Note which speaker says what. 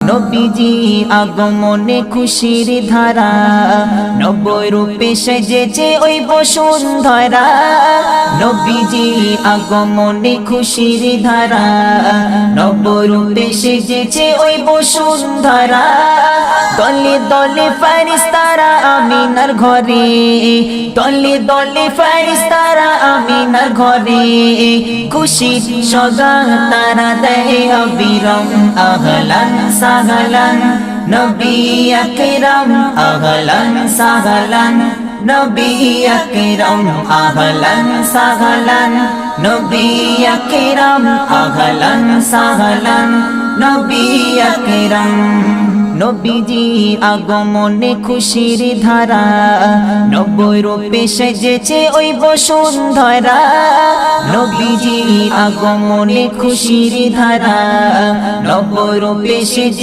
Speaker 1: নবীজি আগমনে খুশির ধারা, নব রূপে সেজেছে ওই বসুন্ধরা। নবীজি আগমনে খুশির ধারা, নব রূপে সেজেছে ওই বসুন্ধরা। দলে দলে ফেরেশতারা আমিনার ঘরে, দলে দলে ফেরেশতারা আমিনার ঘরে, খুশির সওগাত তারা দেয় অবিরাম। আহলান সাহলান নবী আকরাম, আহলান সাহলান নবী আকরাম, আহলান সাহলান নবী আকরাম, আহলান সাহলান নবী আকরাম। নবীজি আগমনে খুশির ধারা, নব রূপে সেজেছে ওই বসুন্ধরা। নবীজি আগমনে খুশির ধারা, নব রূপে সেজেছে